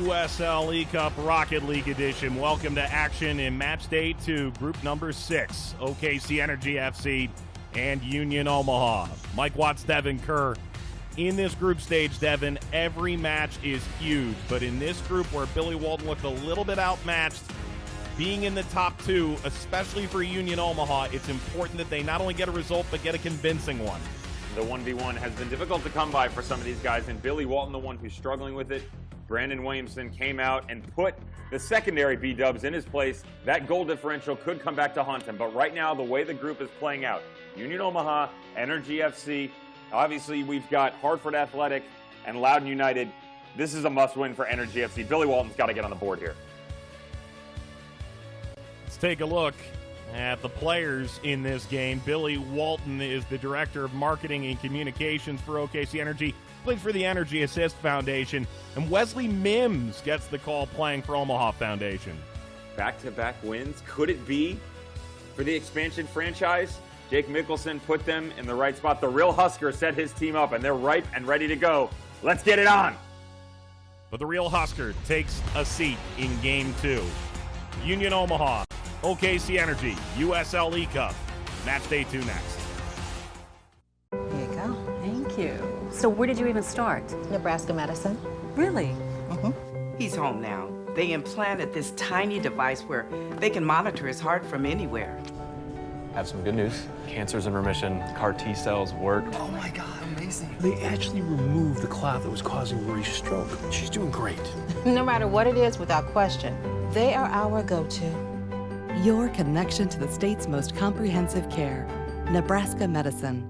USL eCup Rocket League Edition. Welcome to action in match day 2, group number 6, OKC Energy FC and Union Omaha. Mike Watts, Devin Kerr. In this group stage, Devin, every match is huge, but in this group where Billy Walton looked a little bit outmatched, being in the top 2, especially for Union Omaha, it's important that they not only get a result, but get a convincing one. The 1v1 has been difficult to come by for some of these guys, and Billy Walton, the one who's struggling with it. Brandon Williamson came out and put the secondary B-dubs in his place. That goal differential could come back to haunt him, but right now, the way the group is playing out, Union Omaha, Energy FC, obviously we've got Hartford Athletic and Loudoun United. This is a must-win for Energy FC. Billy Walton's got to get on the board here. Let's take a look at the players in this game. Billy Walton is the Director of Marketing and Communications for OKC Energy, played for the Energy Assist Foundation, and Wesley Mims gets the call playing for Omaha Foundation. Back-to-back wins. Could it be for the expansion franchise? Jake Mickelson put them in the right spot. The real Husker set his team up, and they're ripe and ready to go. Let's get it on. But the real Husker takes a seat in Game 2. Union Omaha, OKC Energy, USL eCup. Match day 2 next. Here you go. Thank you. So where did you even start? Nebraska Medicine. Really? He's home now. They implanted this tiny device where they can monitor his heart from anywhere. I have some good news. Cancer's in remission. CAR T cells work. Oh my God, amazing. They actually removed the clot that was causing Marie's stroke. She's doing great. No matter what it is, without question, they are our go-to. Your connection to the state's most comprehensive care. Nebraska Medicine.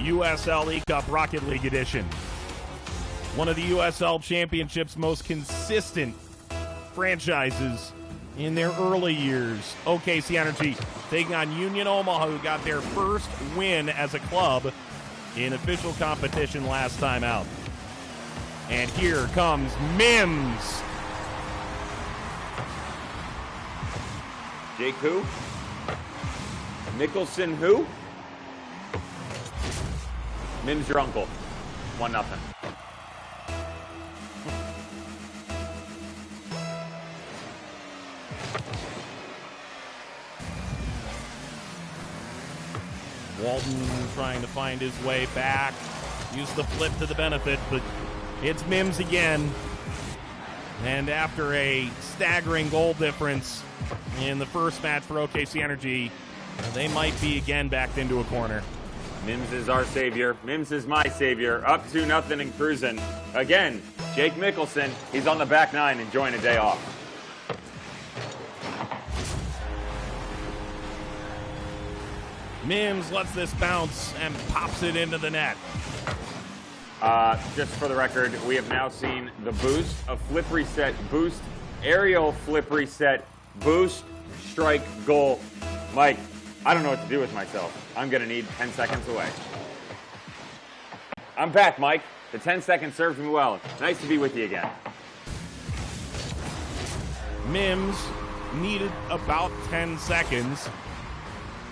USL eCup Rocket League Edition. One of the USL Championship's most consistent franchises in their early years. OKC Energy taking on Union Omaha, who got their first win as a club in official competition last time out. And here comes Mims. Jake who? Mickelson who? Mims your uncle. 1-0. Walton trying to find his way back. Use the flip to the benefit, but it's Mims again. And after a staggering goal difference in the first match for OKC Energy, they might be again backed into a corner. Mims is our savior. Mims is my savior. Up 2-0 and cruising. Again, Jake Mickelson. He's on the back nine enjoying a day off. Mims lets this bounce and pops it into the net. Just for the record, we have now seen the boost, a flip reset, boost, aerial flip reset, boost, strike, goal. Mike, I don't know what to do with myself. I'm going to need 10 seconds away. I'm back, Mike. The 10 seconds served me well. Nice to be with you again. Mims needed about 10 seconds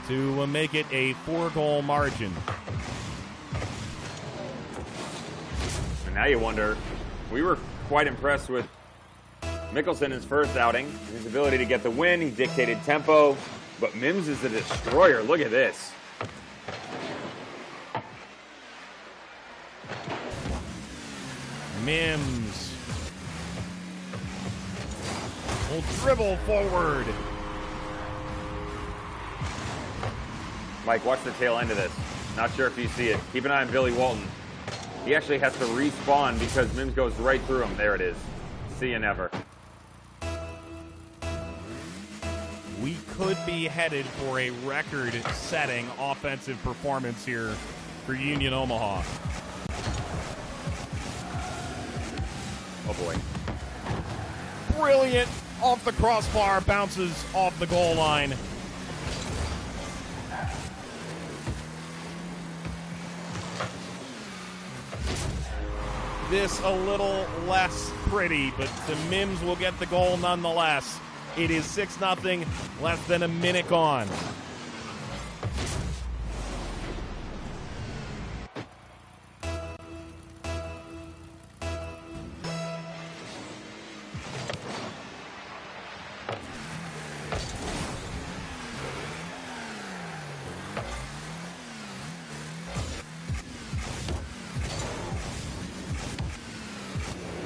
to make it a 4-goal margin. And now you wonder, we were quite impressed with Mickelson in his first outing. His ability to get the win, he dictated tempo. But Mims is a destroyer. Look at this. Mims will dribble forward. Mike, watch the tail end of this. Not sure if you see it. Keep an eye on Billy Walton. He actually has to respawn because Mims goes right through him. There it is. See you never. We could be headed for a record-setting offensive performance here for Union Omaha. Oh boy. Brilliant. Off the crossbar, bounces off the goal line. This a little less pretty, but the Mims will get the goal nonetheless. It is 6-0, less than a minute gone.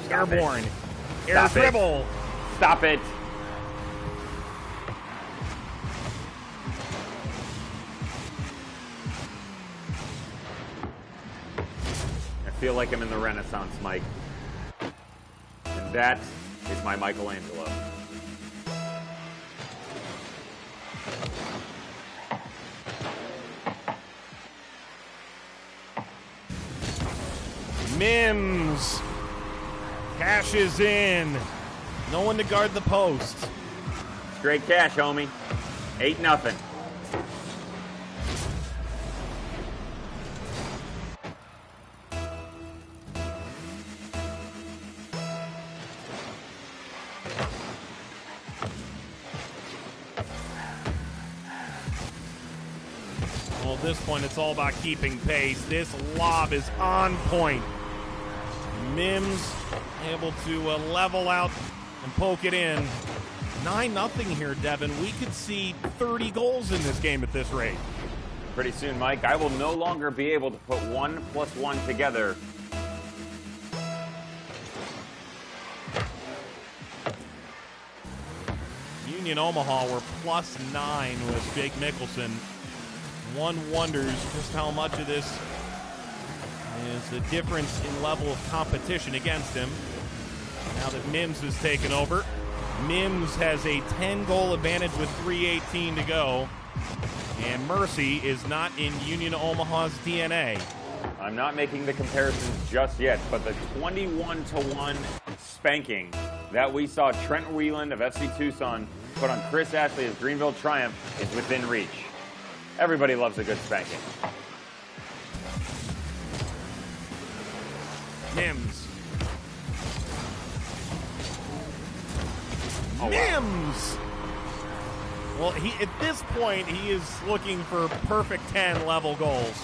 Airborne. Air Stop it. dribble. Stop it. I feel like I'm in the Renaissance, Mike. And that is my Michelangelo. Mims cashes in. No one to guard the post. Straight cash, homie. 8-0. Well, at this point, it's all about keeping pace. This lob is on point. Mims able to level out and poke it in. 9-0 here, Devin. We could see 30 goals in this game at this rate. Pretty soon, Mike, I will no longer be able to put 1 + 1 together. Union Omaha were +9 with Jake Mickelson. One wonders just how much of this is the difference in level of competition against him. Now that Mims has taken over, Mims has a 10-goal advantage with 3:18 to go. And mercy is not in Union Omaha's DNA. I'm not making the comparisons just yet, but the 21-1 spanking that we saw Trent Wheeland of FC Tucson put on Chris Ashley as Greenville Triumph is within reach. Everybody loves a good spanking. Mims. Oh, wow. Mims! Well, at this point, he is looking for perfect 10 level goals.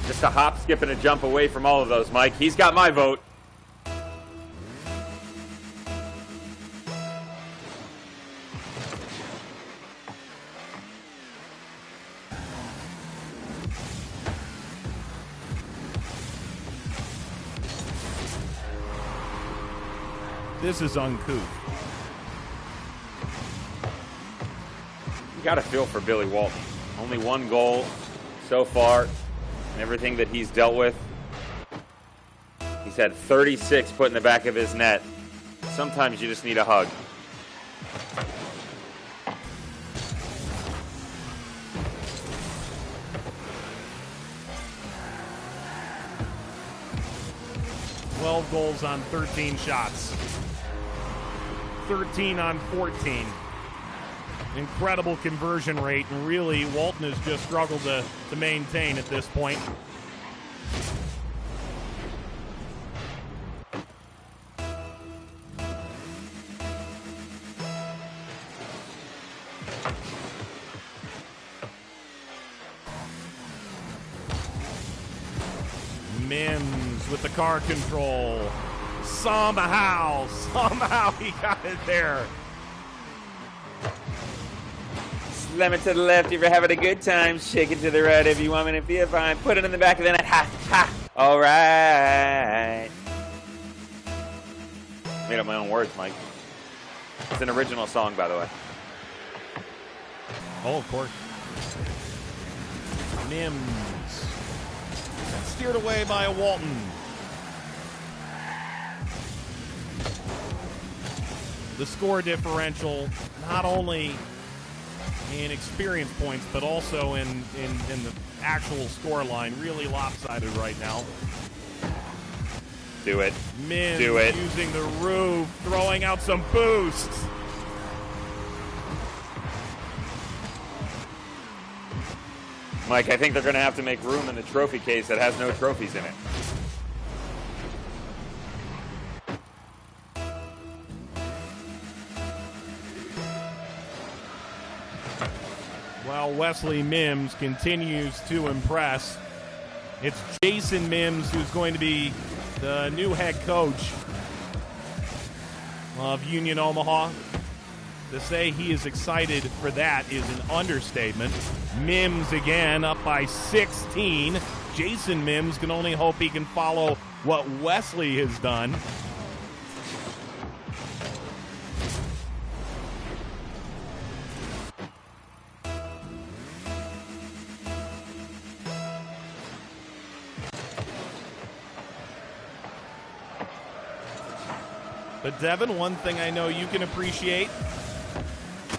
Just a hop, skip, and a jump away from all of those, Mike. He's got my vote. This is uncouth. You got to feel for Billy Walton. Only 1 goal so far, and everything that he's dealt with. He's had 36 put in the back of his net. Sometimes you just need a hug. $12 goals on 13 shots. 13 on 14. Incredible conversion rate, and really Walton has just struggled to maintain at this point. Mims with the car control. Somehow he got it there. Slam it to the left if you're having a good time. Shake it to the right if you want me to feel fine. Put it in the back of the net. Ha, ha. All right. Made up my own words, Mike. It's an original song, by the way. Oh, of course. Mims. Steered away by a Walton. The score differential not only in experience points, but also in the actual score line. Really lopsided right now. Do it. Mims Do it. using the roof, throwing out some boosts. Mike, I think they're going to have to make room in the trophy case that has no trophies in it. While Wesley Mims continues to impress, it's Jason Mims who's going to be the new head coach of Union Omaha. To say he is excited for that is an understatement. Mims again up by 16. Jason Mims can only hope he can follow what Wesley has done. But Devin, one thing I know you can appreciate,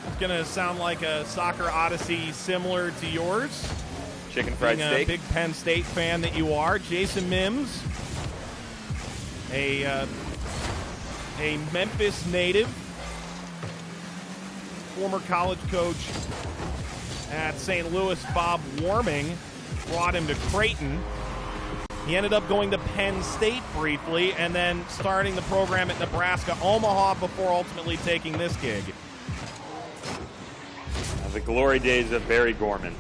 it's going to sound like a soccer odyssey similar to yours. Chicken fried Being steak. a big Penn State fan that you are. Jason Mims, a Memphis native, former college coach at St. Louis, Bob Warming, brought him to Creighton. He ended up going to Penn State briefly and then starting the program at Nebraska, Omaha, before ultimately taking this gig. The glory days of Barry Gorman.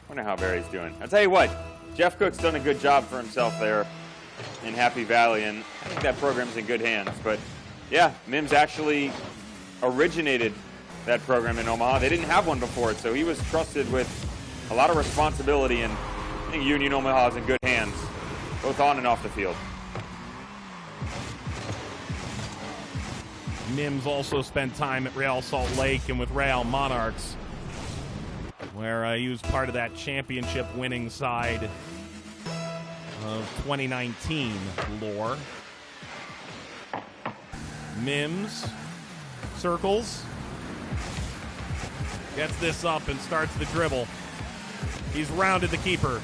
Wonder how Barry's doing. I'll tell you what, Jeff Cook's done a good job for himself there in Happy Valley, and I think that program's in good hands. But yeah, Mims actually originated that program in Omaha. They didn't have one before it, so he was trusted with a lot of responsibility, and I think Union Omaha is in good hands, both on and off the field. Mims also spent time at Real Salt Lake and with Real Monarchs, where he was part of that championship-winning side of 2019 lore. Mims circles, gets this up and starts the dribble. He's rounded the keeper.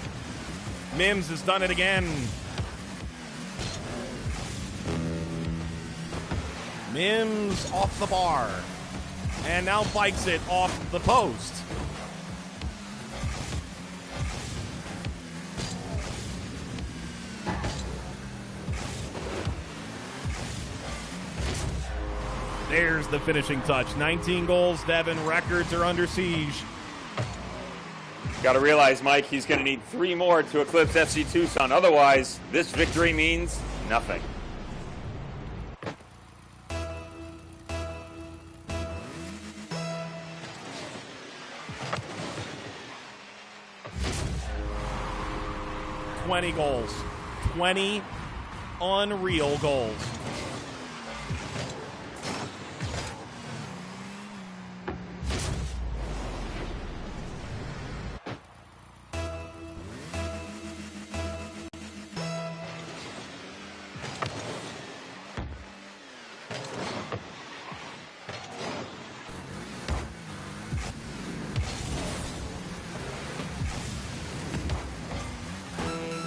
Mims has done it again. Mims off the bar. And now bikes it off the post. There's the finishing touch. 19 goals, Devin. Records are under siege. Got to realize, Mike, he's going to need 3 more to eclipse FC Tucson. Otherwise, this victory means nothing. $20 goals. 20 unreal goals.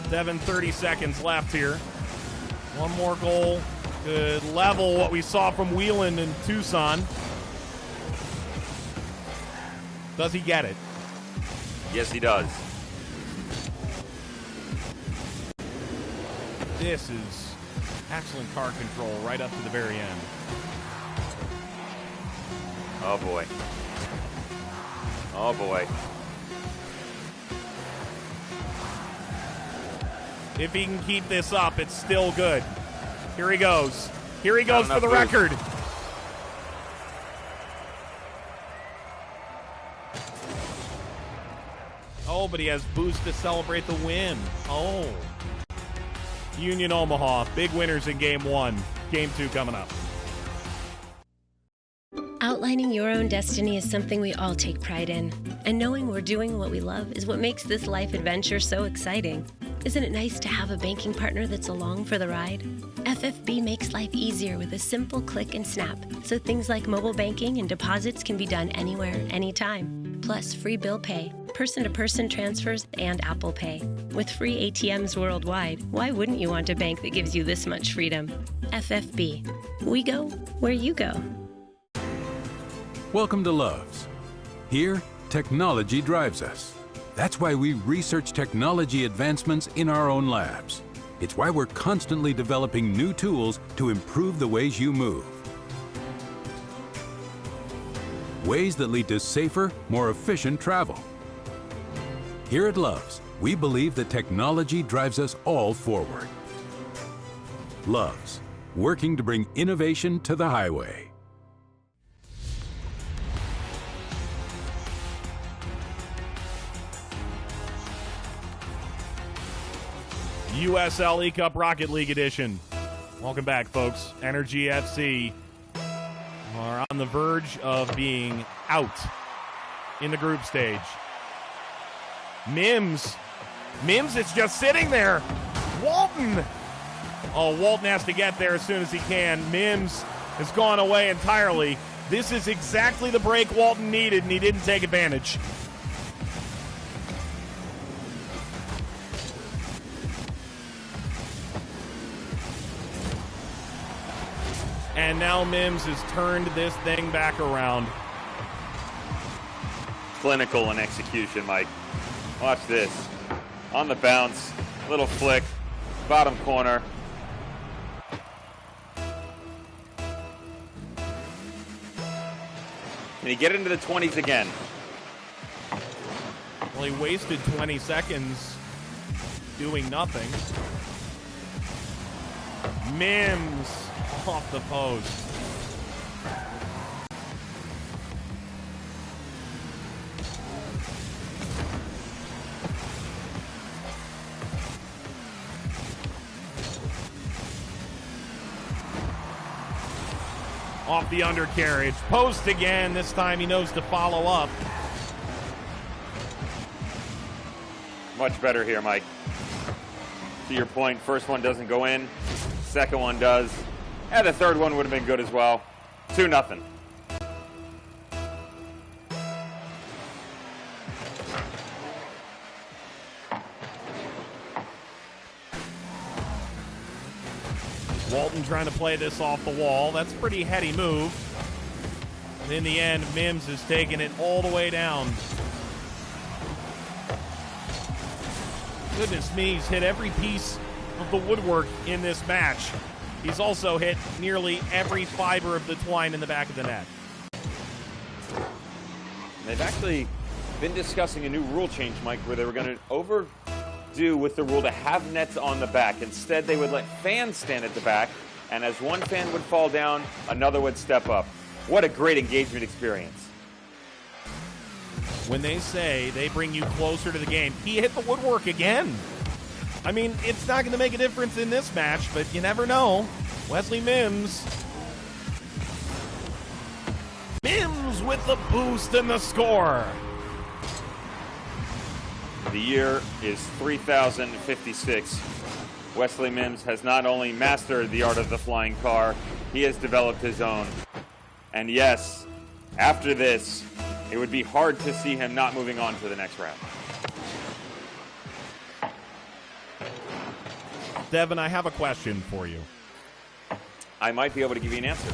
Devin, 30 seconds left here. One more goal could level what we saw from Wheelan and Tucson. Does he get it? Yes, he does. This is excellent car control right up to the very end. Oh, boy. Oh, boy. If he can keep this up, it's still good. Here he goes. Here he goes for the record. Oh, but he has boost to celebrate the win. Oh. Union Omaha, big winners in Game 1. Game 2 coming up. Outlining your own destiny is something we all take pride in. And knowing we're doing what we love is what makes this life adventure so exciting. Isn't it nice to have a banking partner that's along for the ride? FFB makes life easier with a simple click and snap, so things like mobile banking and deposits can be done anywhere, anytime. Plus free bill pay, person-to-person transfers, and Apple Pay. With free ATMs worldwide, why wouldn't you want a bank that gives you this much freedom? FFB. We go where you go. Welcome to Love's. Here, technology drives us. That's why we research technology advancements in our own labs. It's why we're constantly developing new tools to improve the ways you move. Ways that lead to safer, more efficient travel. Here at Love's, we believe that technology drives us all forward. Love's, working to bring innovation to the highway. USL eCup Rocket League Edition. Welcome back, folks. Energy FC are on the verge of being out in the group stage. Mims is just sitting there. Walton. Oh, Walton has to get there as soon as he can. Mims has gone away entirely. This is exactly the break Walton needed, and he didn't take advantage. And now Mims has turned this thing back around. Clinical in execution, Mike. Watch this. On the bounce, little flick, bottom corner. Can he get into the 20s again? Well, he wasted 20 seconds doing nothing. Mims off the post. Off the undercarriage. Post again. This time he knows to follow up. Much better here, Mike. To your point, first one doesn't go in. Second one does. And the third one would have been good as well. 2-0. Walton trying to play this off the wall. That's a pretty heady move. And in the end, Mims has taken it all the way down. Goodness me, he's hit every piece of the woodwork in this match. He's also hit nearly every fiber of the twine in the back of the net. They've actually been discussing a new rule change, Mike, where they were going to overdo with the rule to have nets on the back. Instead, they would let fans stand at the back, and as one fan would fall down, another would step up. What a great engagement experience. When they say they bring you closer to the game, he hit the woodwork again. I mean, it's not going to make a difference in this match, but you never know. Wesley Mims. Mims with the boost and the score. The year is 3056. Wesley Mims has not only mastered the art of the flying car, he has developed his own. And yes, after this, it would be hard to see him not moving on to the next round. Devin, I have a question for you. I might be able to give you an answer.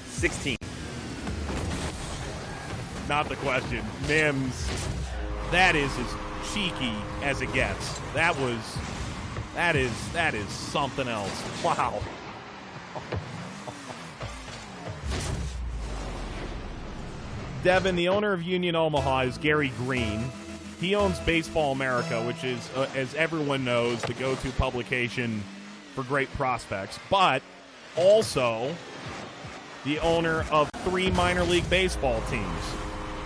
16. Not the question. Mims, that is as cheeky as it gets. That is something else. Wow. Devin, the owner of Union Omaha, is Gary Green. He owns Baseball America, which is, as everyone knows, the go-to publication for great prospects, but also the owner of 3 minor league baseball teams.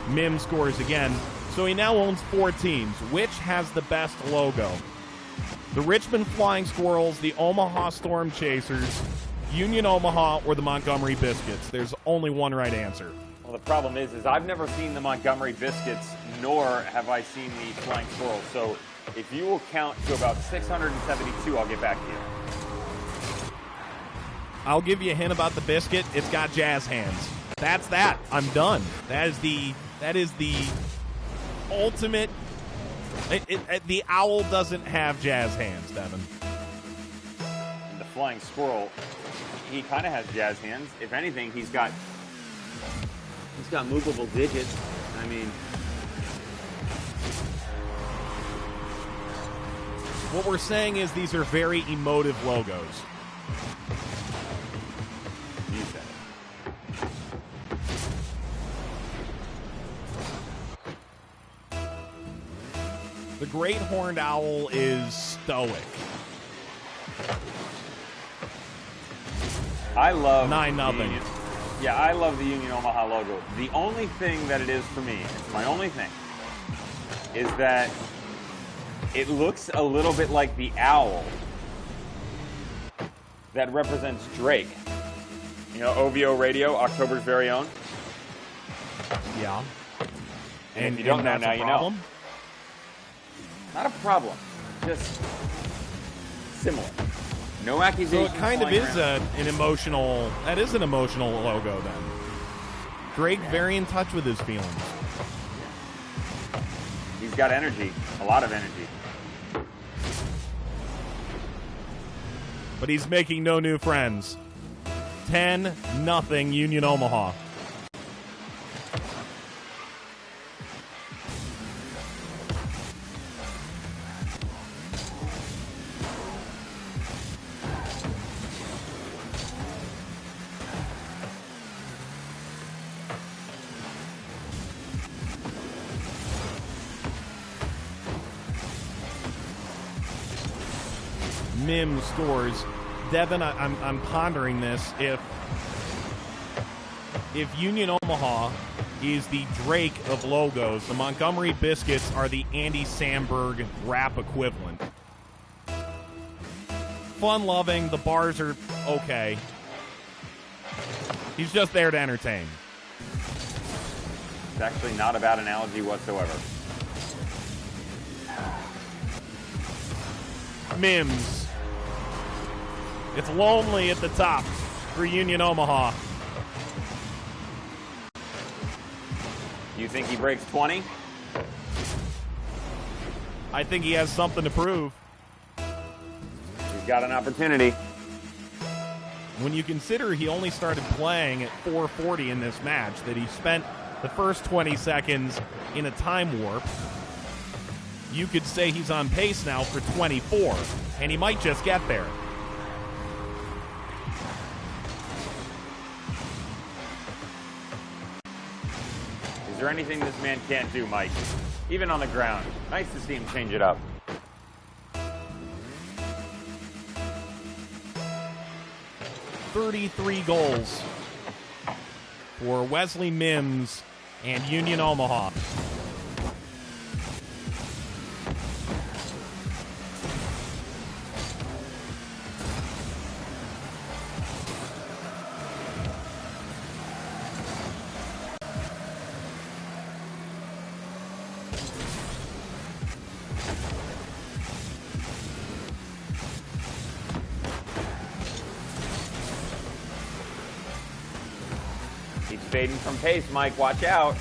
Mims scores again, so he now owns 4 teams. Which has the best logo? The Richmond Flying Squirrels, the Omaha Storm Chasers, Union Omaha, or the Montgomery Biscuits? There's only one right answer. Well, the problem is I've never seen the Montgomery Biscuits, nor have I seen the Flying Squirrels. So If you will count to about 672, I'll get back to you. I'll give you a hint about the biscuit. It's got jazz hands. That's that. I'm done. That is the ultimate. The owl doesn't have jazz hands, Devin. And the flying squirrel, he kind of has jazz hands. If anything, he's got movable digits. I mean, what we're saying is these are very emotive logos. you said it. The great horned owl is stoic. I love 9-0. Yeah, I love the Union Omaha logo. The only thing that it is for me, it's my only thing, is that it looks a little bit like the owl that represents Drake. You know, OVO Radio, October's very own. Yeah. And if you don't know that's now, a you problem? know. Not a problem, just similar. No So accusations. it kind of flying is around. an emotional. That is an emotional logo then. Drake very in touch with his feelings. He's got energy, a lot of energy. But he's making no new friends. 10-0 Union Omaha. Mims scores. Devin, I'm pondering this. If Union Omaha is the Drake of logos, the Montgomery Biscuits are the Andy Samberg rap equivalent. Fun-loving, the bars are okay. He's just there to entertain. It's actually not a bad analogy whatsoever. Mims. It's lonely at the top for Union Omaha. You think he breaks 20? I think he has something to prove. He's got an opportunity. When you consider he only started playing at 4:40 in this match, that he spent the first 20 seconds in a time warp, you could say he's on pace now for 24, and he might just get there. Is there anything this man can't do, Mike? Even on the ground. Nice to see him change it up. $33 goals for Wesley Mims and Union Omaha. He's fading from pace, Mike. Watch out.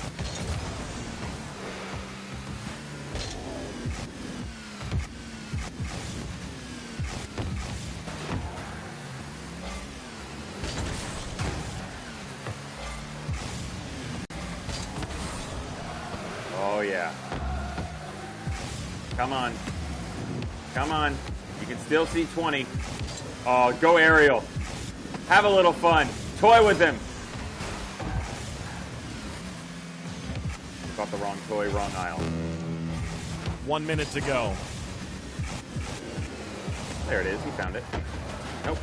Oh, yeah. Come on. Come on. You can still see 20. Oh, go aerial. Have a little fun. Toy with him. Got the wrong toy, wrong aisle. 1 minute to go. There it is. He found it. Nope.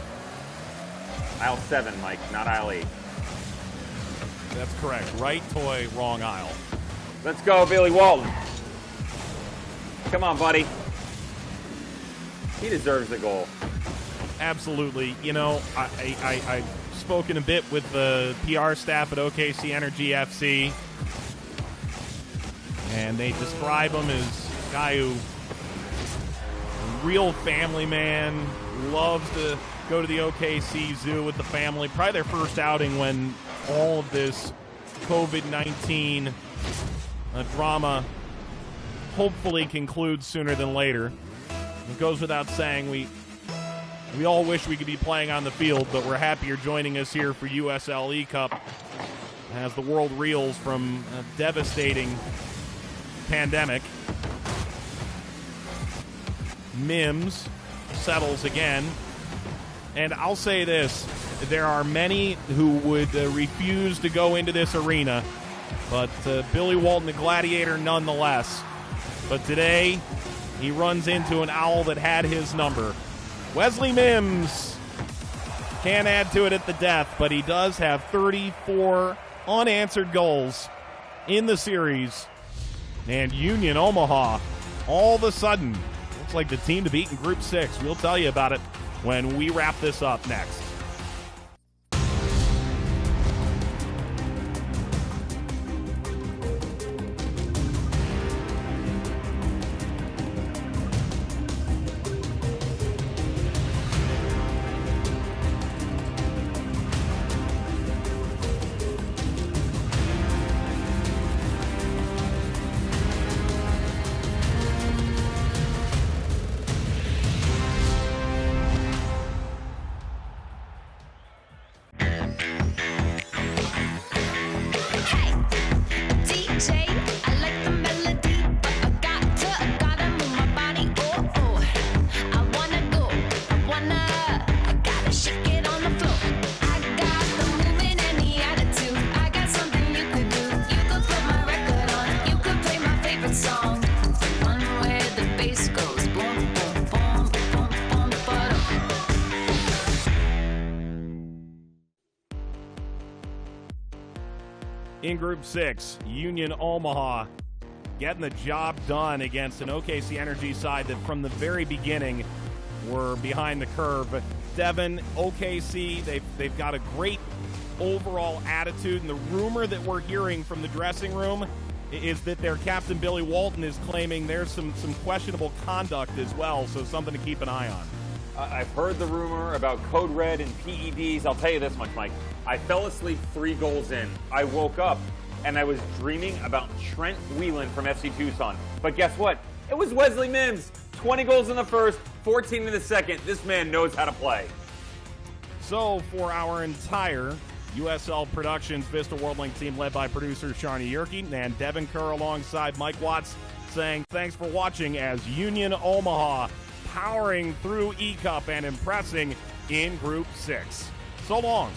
Aisle 7, Mike, not aisle 8. That's correct. Right toy, wrong aisle. Let's go, Billy Walton. Come on, buddy. He deserves the goal. Absolutely. You know, I've spoken a bit with the PR staff at OKC Energy FC, and they describe him as a guy who real family man, loves to go to the OKC Zoo with the family. Probably their first outing when all of this COVID-19 drama hopefully concludes sooner than later. It goes without saying, we all wish we could be playing on the field, but we're happy you're joining us here for USL eCup as the world reels from a devastating pandemic. Mims settles again. And I'll say this, there are many who would refuse to go into this arena, but Billy Walton, the Gladiator, nonetheless. But today, he runs into an owl that had his number. Wesley Mims can't add to it at the death, but he does have 34 unanswered goals in the series. And Union Omaha, all of a sudden, looks like the team to beat in Group 6. We'll tell you about it when we wrap this up next. In Group 6, Union Omaha getting the job done against an OKC Energy side that from the very beginning were behind the curve. Devin, OKC, they've got a great overall attitude, and the rumor that we're hearing from the dressing room is that their captain Billy Walton is claiming there's some questionable conduct as well, so something to keep an eye on. I've heard the rumor about Code Red and PEDs. I'll tell you this much, Mike. I fell asleep 3 goals in. I woke up and I was dreaming about Trent Whelan from FC Tucson. But guess what? It was Wesley Mims. 20 goals in the first, 14 in the second. This man knows how to play. So for our entire USL Productions Vista WorldLink team led by producer Sharni Yerke and Devin Kerr alongside Mike Watts saying thanks for watching as Union Omaha powering through eCup and impressing in Group 6. So long.